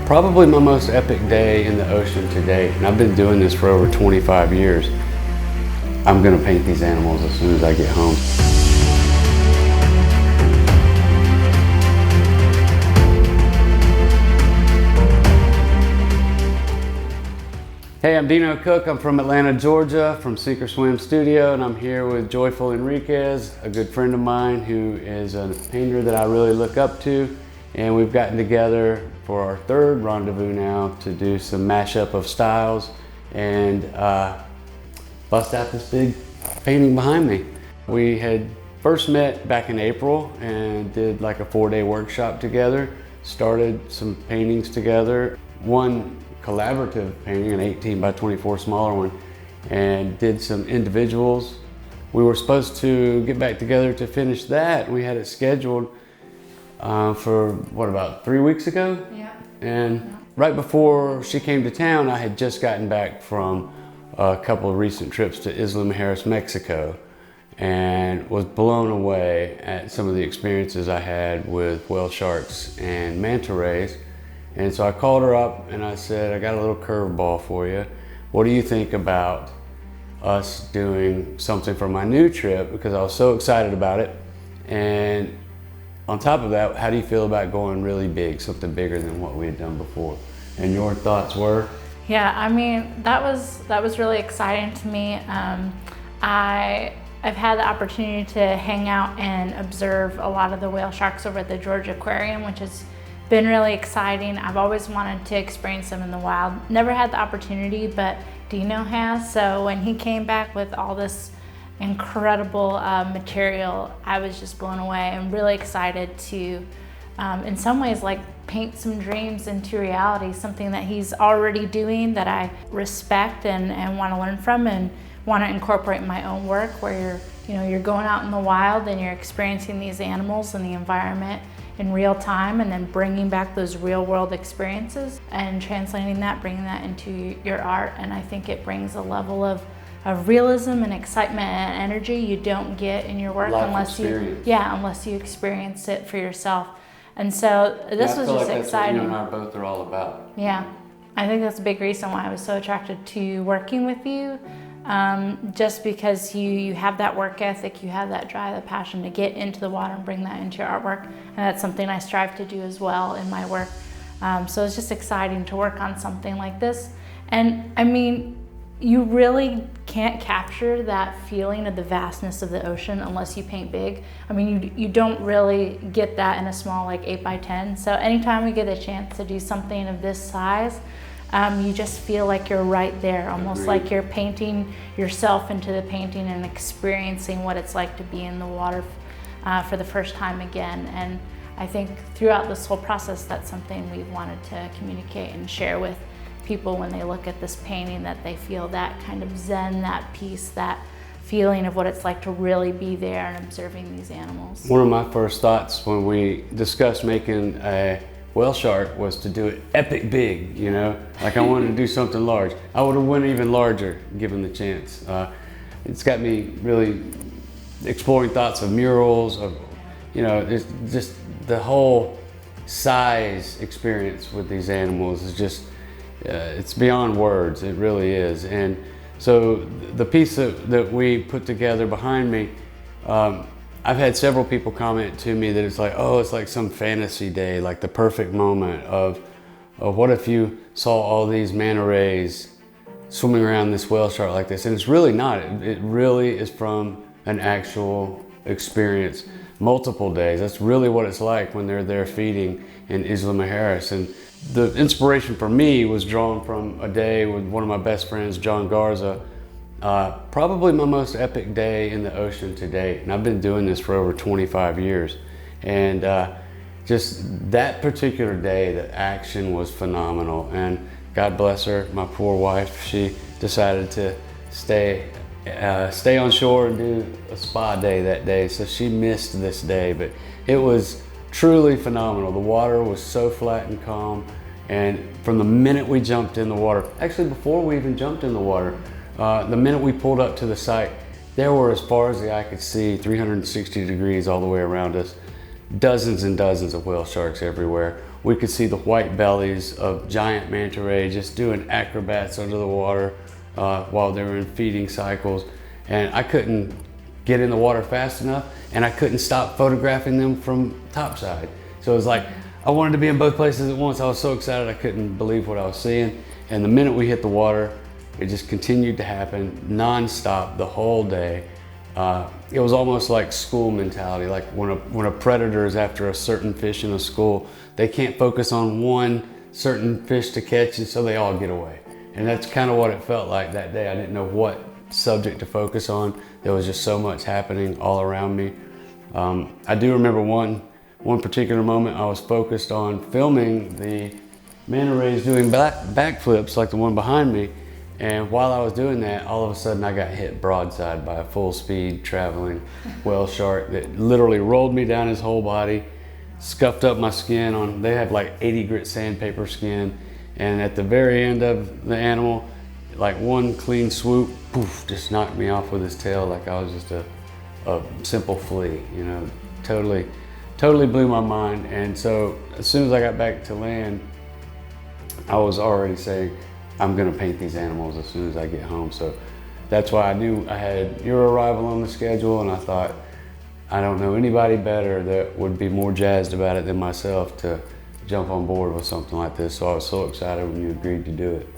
Probably my most epic day in the ocean to date, and I've been doing this for over 25 years. I'm gonna paint these animals as soon as I get home. Hey, I'm Deano Cook. I'm from Atlanta, Georgia, from Sink or Swim Studio, and I'm here with joyful Enriquez, a good friend of mine who is a painter that I really look up to. And we've gotten together for our third rendezvous now to do some mashup of styles and bust out this big painting behind me. We had first met back in April and did like a 4-day workshop together, started some paintings together, one collaborative painting, an 18 by 24 smaller one, and did some individuals. We were supposed to get back together to finish that. We had it scheduled for what, about 3 weeks ago? Yeah. And right before she came to town, I had just gotten back from a couple of recent trips to Isla Mujeres, Mexico, and was blown away at some of the experiences I had with whale sharks and manta rays. And so I called her up and I said, I got a little curveball for you. What do you think about us doing something for my new trip? Because I was so excited about it. And on top of that, how do you feel about going really big, something bigger than what we had done before? And your thoughts were? Yeah, I mean, that was really exciting to me. I've had the opportunity to hang out and observe a lot of the whale sharks over at the Georgia Aquarium, which has been really exciting. I've always wanted to experience them in the wild. Never had the opportunity, but Deano has. So when he came back with all this incredible material, I was just blown away and really excited to, in some ways, like paint some dreams into reality, something that he's already doing that I respect and want to learn from and want to incorporate in my own work, where you're going out in the wild and you're experiencing these animals and the environment in real time, and then bringing back those real world experiences and translating that, bringing that into your art. And I think it brings a level of realism and excitement and energy you don't get in your work unless you experience it for yourself. And so this was just exciting. That's what you and I both are all about. Yeah, I think that's a big reason why I was so attracted to working with you. Just because you have that work ethic, you have that drive, that passion to get into the water and bring that into your artwork. And that's something I strive to do as well in my work. So it's just exciting to work on something like this. And I mean, you really can't capture that feeling of the vastness of the ocean unless you paint big. I mean, you don't really get that in a small, like 8 by 10. So anytime we get a chance to do something of this size, you just feel like you're right there, almost like you're painting yourself into the painting and experiencing what it's like to be in the water for the first time again. And I think throughout this whole process, that's something we've wanted to communicate and share with people when they look at this painting, that they feel that kind of zen, that peace, that feeling of what it's like to really be there and observing these animals. One of my first thoughts when we discussed making a whale shark was to do it epic big, like I wanted to do something large. I would have went even larger given the chance. It's got me really exploring thoughts of murals, of, it's just the whole size experience with these animals is just, it's beyond words, it really is. And so the piece that we put together behind me, I've had several people comment to me that it's like, oh, it's like some fantasy day, like the perfect moment of what if you saw all these manta rays swimming around this whale shark like this. And it's really not. It really is from an actual experience, multiple days. That's really what it's like when they're there feeding in Isla Mujeres. And the inspiration for me was drawn from a day with one of my best friends, John Garza. Probably my most epic day in the ocean to date. And I've been doing this for over 25 years. And just that particular day, the action was phenomenal. And God bless her, my poor wife, she decided to stay on shore and do a spa day that day. So she missed this day, but it was truly phenomenal. The water was so flat and calm. And from the minute we jumped in the water, actually before we even jumped in the water, the minute we pulled up to the site, there were, as far as the eye could see, 360 degrees all the way around us, dozens and dozens of whale sharks everywhere. we could see the white bellies of giant manta ray just doing acrobats under the water while they were in feeding cycles. And I couldn't get in the water fast enough, and I couldn't stop photographing them from topside. So it was like, I wanted to be in both places at once. I was so excited I couldn't believe what I was seeing. And the minute we hit the water, it just continued to happen nonstop the whole day. It was almost like school mentality, like when a predator is after a certain fish in a school, they can't focus on one certain fish to catch, and so they all get away. And that's kind of what it felt like that day. I didn't know what subject to focus on. There was just so much happening all around me. I do remember one particular moment I was focused on filming the manta rays doing backflips like the one behind me. And while I was doing that, all of a sudden I got hit broadside by a full speed traveling whale shark that literally rolled me down his whole body, scuffed up my skin they have like 80 grit sandpaper skin. And at the very end of the animal, like one clean swoop, poof, just knocked me off with his tail like I was just a simple flea, you know, totally blew my mind. And so as soon as I got back to land, I was already saying, I'm gonna paint these animals as soon as I get home. So that's why I knew I had your arrival on the schedule, and I thought, I don't know anybody better that would be more jazzed about it than myself to jump on board with something like this. So I was so excited when you agreed to do it.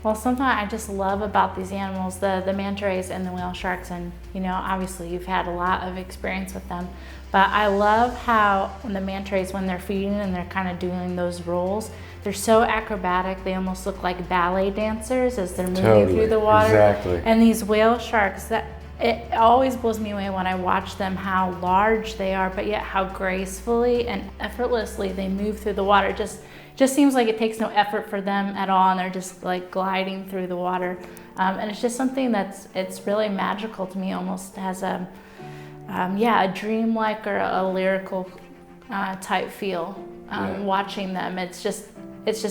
Well, something I just love about these animals, the manta rays and the whale sharks, and you know, obviously you've had a lot of experience with them, but I love how when the manta rays, when they're feeding and they're kind of doing those rolls, they're so acrobatic, they almost look like ballet dancers as they're moving through the water. Exactly. And these whale sharks, it always blows me away when I watch them how large they are, but yet how gracefully and effortlessly they move through the water. Just seems like it takes no effort for them at all, and they're just like gliding through the water. And it's just something it's really magical to me, almost has a dreamlike or a lyrical type feel. Watching them, it's just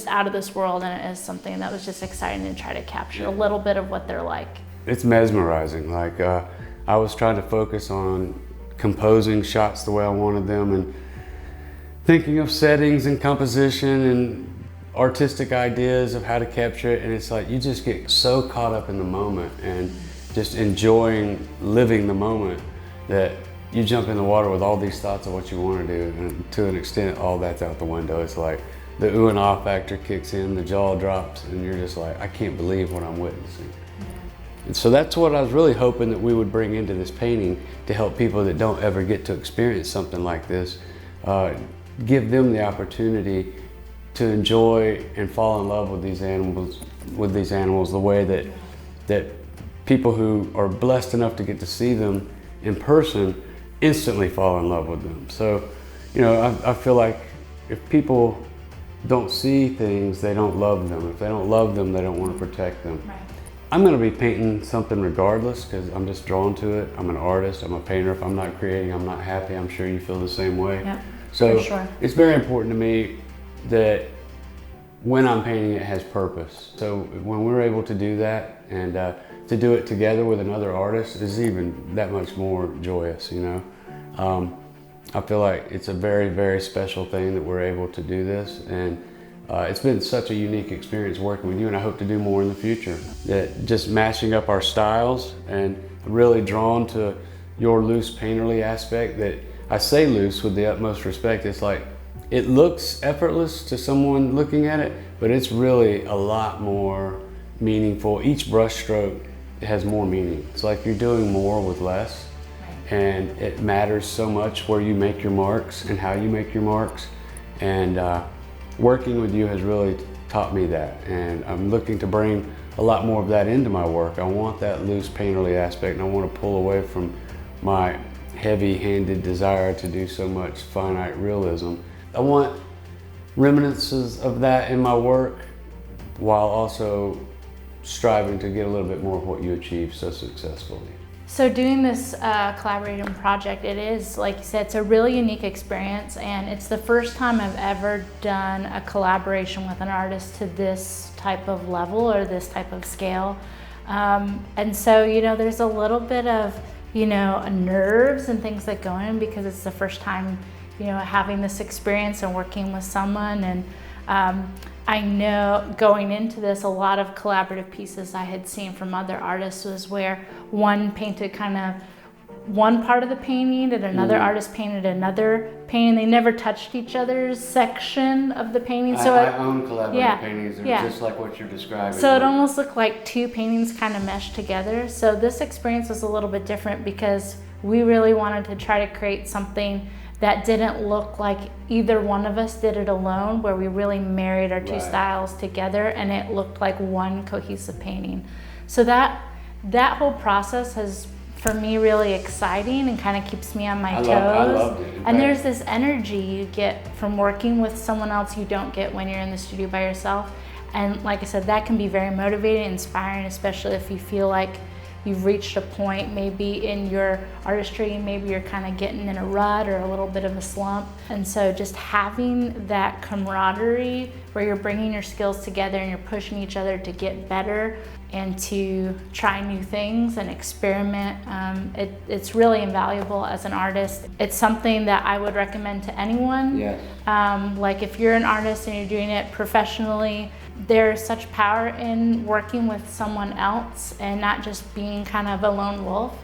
out of this world, and it is something that was just exciting to try to capture a little bit of what they're like. It's mesmerizing. Like I was trying to focus on composing shots the way I wanted them, and thinking of settings and composition and artistic ideas of how to capture it. And it's like, you just get so caught up in the moment and just enjoying living the moment that you jump in the water with all these thoughts of what you want to do, and to an extent, all that's out the window. It's like the ooh and ah factor kicks in, the jaw drops, and you're just like, I can't believe what I'm witnessing. And so that's what I was really hoping that we would bring into this painting to help people that don't ever get to experience something like this, give them the opportunity to enjoy and fall in love with these animals the way that people who are blessed enough to get to see them in person instantly fall in love with them. So, you know, I feel like if people don't see things, they don't love them. If they don't love them, they don't want to protect them. Right. I'm going to be painting something regardless, because I'm just drawn to it. I'm an artist, I'm a painter. If I'm not creating, I'm not happy. I'm sure you feel the same way. Yep, so for sure. It's very important to me that when I'm painting, it has purpose. So when we're able to do that, and to do it together with another artist, is even that much more joyous, you know. I feel like it's a very, very special thing that we're able to do this, and it's been such a unique experience working with you, and I hope to do more in the future. That just mashing up our styles, and really drawn to your loose painterly aspect. That I say loose with the utmost respect. It's like, it looks effortless to someone looking at it, but it's really a lot more meaningful. Each brush stroke has more meaning. It's like you're doing more with less, and it matters so much where you make your marks and how you make your marks. And working with you has really taught me that, and I'm looking to bring a lot more of that into my work. I want that loose painterly aspect, and I want to pull away from my heavy-handed desire to do so much finite realism. I want reminiscences of that in my work, while also striving to get a little bit more of what you achieved so successfully. So doing this collaborating project, it is, like you said, it's a really unique experience, and it's the first time I've ever done a collaboration with an artist to this type of level or this type of scale. And so, you know, there's a little bit of, you know, nerves and things that go in, because it's the first time, having this experience and working with someone. And I know going into this, a lot of collaborative pieces I had seen from other artists was where one painted kind of one part of the painting and another artist painted another painting. They never touched each other's section of the painting. So I own collaborative paintings. They're just like what you're describing. So it almost looked like two paintings kind of meshed together. So this experience was a little bit different because we really wanted to try to create something that didn't look like either one of us did it alone, where we really married our two styles together and it looked like one cohesive painting. So that whole process has, for me, really exciting and kind of keeps me on my toes. I loved it. And there's this energy you get from working with someone else you don't get when you're in the studio by yourself. And like I said, that can be very motivating, inspiring, especially if you feel like you've reached a point maybe in your artistry, maybe you're kind of getting in a rut or a little bit of a slump. And so just having that camaraderie where you're bringing your skills together and you're pushing each other to get better and to try new things and experiment, it's really invaluable as an artist. It's something that I would recommend to anyone. Yes. Like if you're an artist and you're doing it professionally, there's such power in working with someone else and not just being kind of a lone wolf,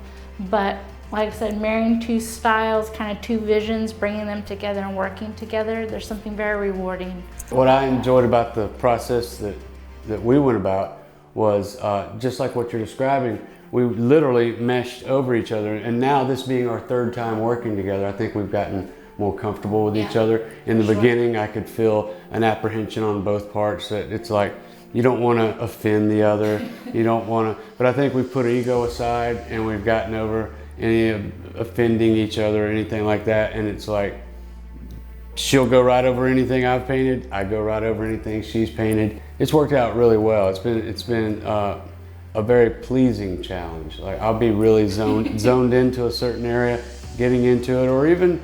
but like I said, marrying two styles, kind of two visions, bringing them together and working together. There's something very rewarding. What I enjoyed about the process that we went about was just like what you're describing. We literally meshed over each other, and now this being our third time working together, I think we've gotten more comfortable with each other. In the beginning, I could feel an apprehension on both parts that it's like, you don't want to offend the other, you don't want to, but I think we've put ego aside and we've gotten over any offending each other or anything like that. And it's like, she'll go right over anything I've painted, I go right over anything she's painted. It's worked out really well. It's been a very pleasing challenge. Like I'll be really zoned into a certain area, getting into it, or even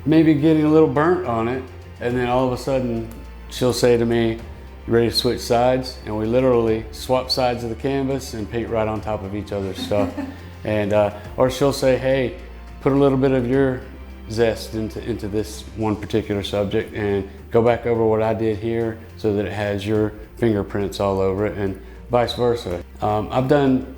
maybe getting a little burnt on it, and then all of a sudden she'll say to me, "You ready to switch sides?" And we literally swap sides of the canvas and paint right on top of each other's stuff. And or she'll say, "Hey, put a little bit of your zest into this one particular subject and go back over what I did here so that it has your fingerprints all over it," and vice versa. I've done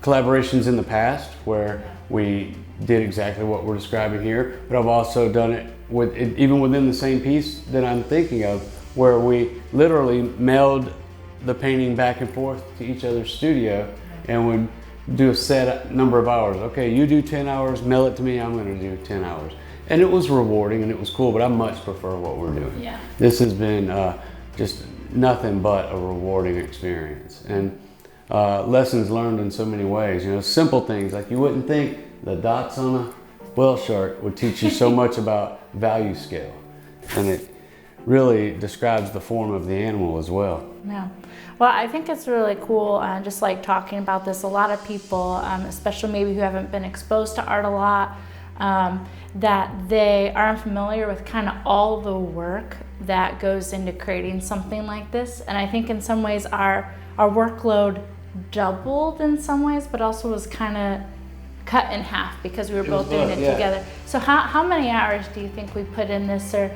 collaborations in the past where we did exactly what we're describing here, but I've also done it even within the same piece that I'm thinking of, where we literally mailed the painting back and forth to each other's studio and would do a set number of hours. Okay, you do 10 hours, mail it to me, I'm gonna do 10 hours. And it was rewarding and it was cool, but I much prefer what we're doing. Yeah. This has been just nothing but a rewarding experience. And lessons learned in so many ways. Simple things like you wouldn't think the dots on a whale shark would teach you so much about value scale. And it really describes the form of the animal as well. Yeah. Well, I think it's really cool, just like talking about this. A lot of people, especially maybe who haven't been exposed to art a lot, that they are unfamiliar with kind of all the work that goes into creating something like this. And I think in some ways our workload doubled in some ways, but also was kind of cut in half because we were both doing it together. So how many hours do you think we put in this, or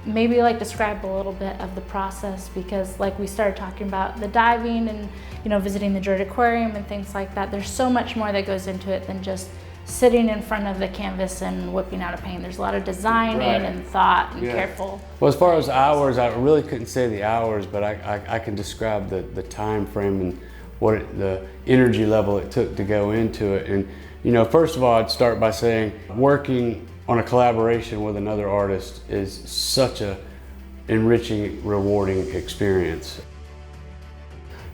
maybe like describe a little bit of the process? Because like we started talking about the diving and visiting the Georgia Aquarium and things like that, there's so much more that goes into it than just sitting in front of the canvas and whipping out a paint. There's a lot of designing and thought and careful. Well, as far as hours, I really couldn't say the hours, but I can describe the time frame and the energy level it took to go into it. And first of all, I'd start by saying working on a collaboration with another artist is such a enriching, rewarding experience.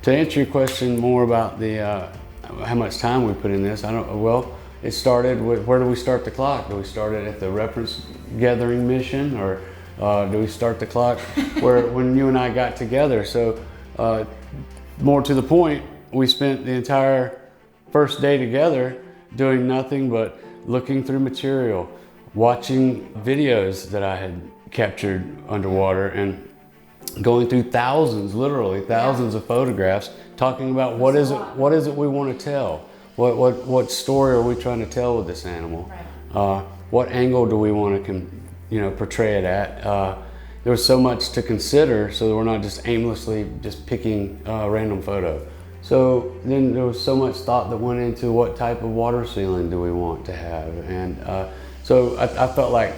To answer your question more about the how much time we put in this, it started with, where do we start the clock? Do we start it at the reference gathering mission, or do we start the clock when you and I got together? So more to the point, we spent the entire first day together doing nothing but looking through material, watching videos that I had captured underwater, and going through literally thousands of photographs, talking about what is it we want to tell, what story are we trying to tell with this animal. Right. what angle do we want to portray it at. There was so much to consider, so that we're not just aimlessly just picking a random photo. So then there was so much thought that went into what type of water ceiling do we want to have. And so I felt like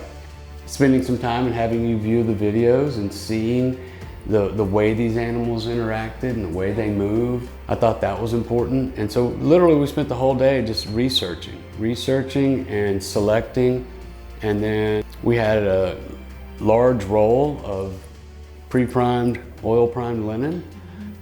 spending some time and having you view the videos and seeing the way these animals interacted and the way they move, I thought that was important. And so literally we spent the whole day just researching and selecting. And then we had a large roll of pre-primed, oil-primed linen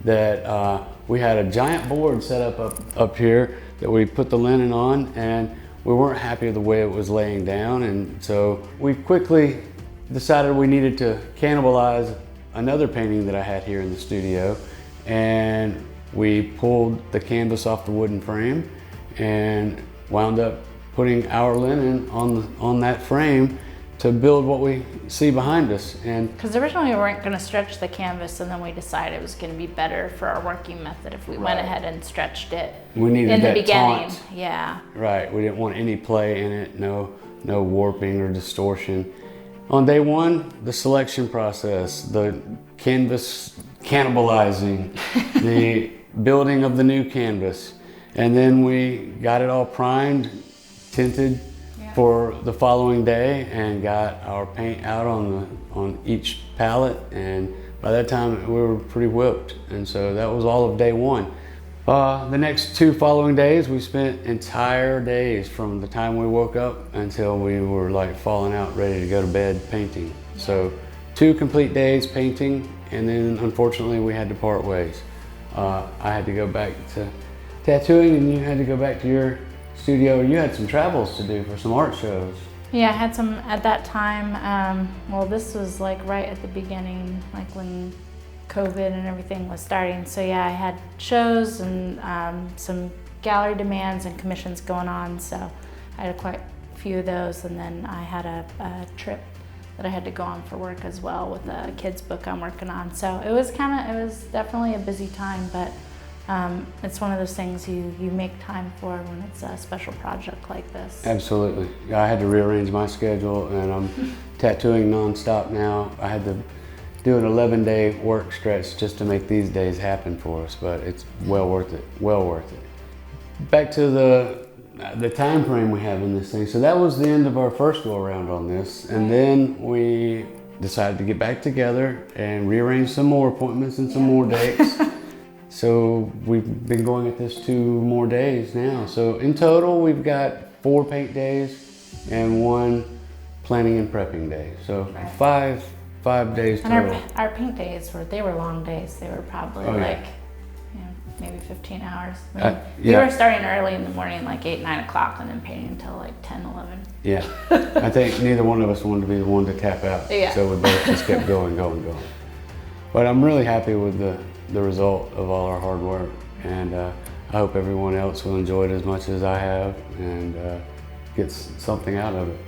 that we had a giant board set up here that we put the linen on, and we weren't happy with the way it was laying down. And so we quickly decided we needed to cannibalize another painting that I had here in the studio, and we pulled the canvas off the wooden frame and wound up putting our linen on that frame to build what we see behind us. And because originally we weren't going to stretch the canvas, and then we decided it was going to be better for our working method if we went ahead and stretched it. We needed in the that beginning. taunt. Yeah. Right. We didn't want any play in it, no warping or distortion. On day one, the selection process, the canvas cannibalizing, the building of the new canvas, and then we got it all primed, tinted for the following day, and got our paint out on each pallet. And by that time we were pretty whipped. And so that was all of day one. The next 2 following days, we spent entire days from the time we woke up until we were like falling out, ready to go to bed painting. So 2 complete days painting, and then unfortunately we had to part ways. I had to go back to tattooing, and you had to go back to your studio. You had some travels to do for some art shows. Yeah, I had some at that time. Well, this was like right at the beginning, like when COVID and everything was starting. So yeah, I had shows and some gallery demands and commissions going on. So I had quite a few of those, and then I had a trip that I had to go on for work as well with a kid's book I'm working on. So it was definitely a busy time, but it's one of those things you make time for when it's a special project like this. Absolutely. I had to rearrange my schedule, and I'm tattooing nonstop now. I had to do an 11-day work stretch just to make these days happen for us, but it's well worth it, well worth it. Back to the time frame we have in this thing. So that was the end of our first go around on this, and then we decided to get back together and rearrange some more appointments and some more dates. So we've been going at this 2 more days now. So in total, we've got 4 paint days and 1 planning and prepping day. So 5 days total. And our paint days were long days. They were probably maybe 15 hours. We were starting early in the morning, like 8, 9 o'clock, and then painting until like 10, 11. Yeah, I think neither one of us wanted to be the one to tap out. Yeah. So we both just kept going. But I'm really happy with the result of all our hard work, and I hope everyone else will enjoy it as much as I have and gets something out of it.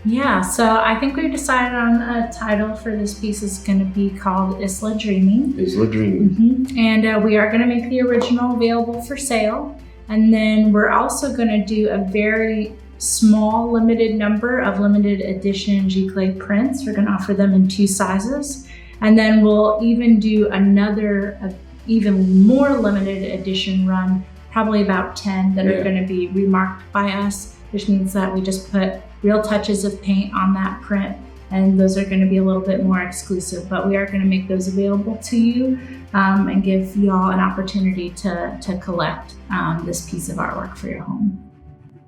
Yeah, so I think we've decided on a title for this piece is going to be called Isla Dreamin. Isla Dreamin. And we are going to make the original available for sale, and then we're also going to do a very small limited number of limited edition giclée prints. We're going to offer them in 2 sizes. And then we'll even do another, even more limited edition run, probably about 10 that are going to be remarked by us, which means that we just put real touches of paint on that print, and those are going to be a little bit more exclusive. But we are going to make those available to you and give you all an opportunity to collect this piece of artwork for your home.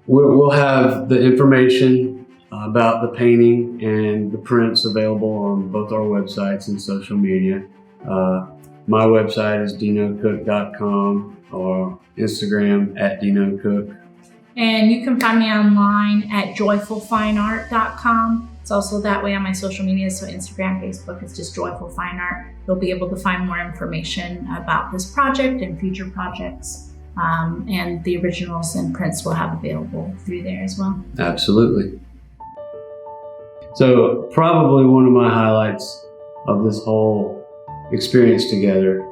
We'll have the information about the painting and the prints available on both our websites and social media. My website is deanocook.com, or Instagram at deanocook. And you can find me online at joyfulfineart.com. It's also that way on my social media, so Instagram, Facebook, it's just Joyful Fine Art. You'll be able to find more information about this project and future projects, and the originals and prints we'll have available through there as well. Absolutely. So probably one of my highlights of this whole experience together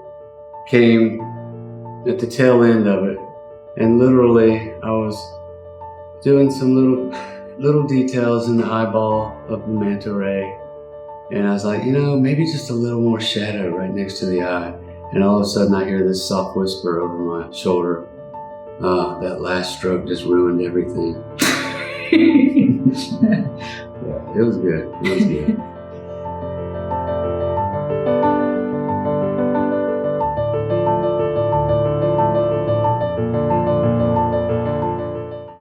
came at the tail end of it. And literally I was doing some little little details in the eyeball of the manta ray. And I was like, maybe just a little more shadow right next to the eye. And all of a sudden I hear this soft whisper over my shoulder. That last stroke just ruined everything. Yeah, it was good. It was good.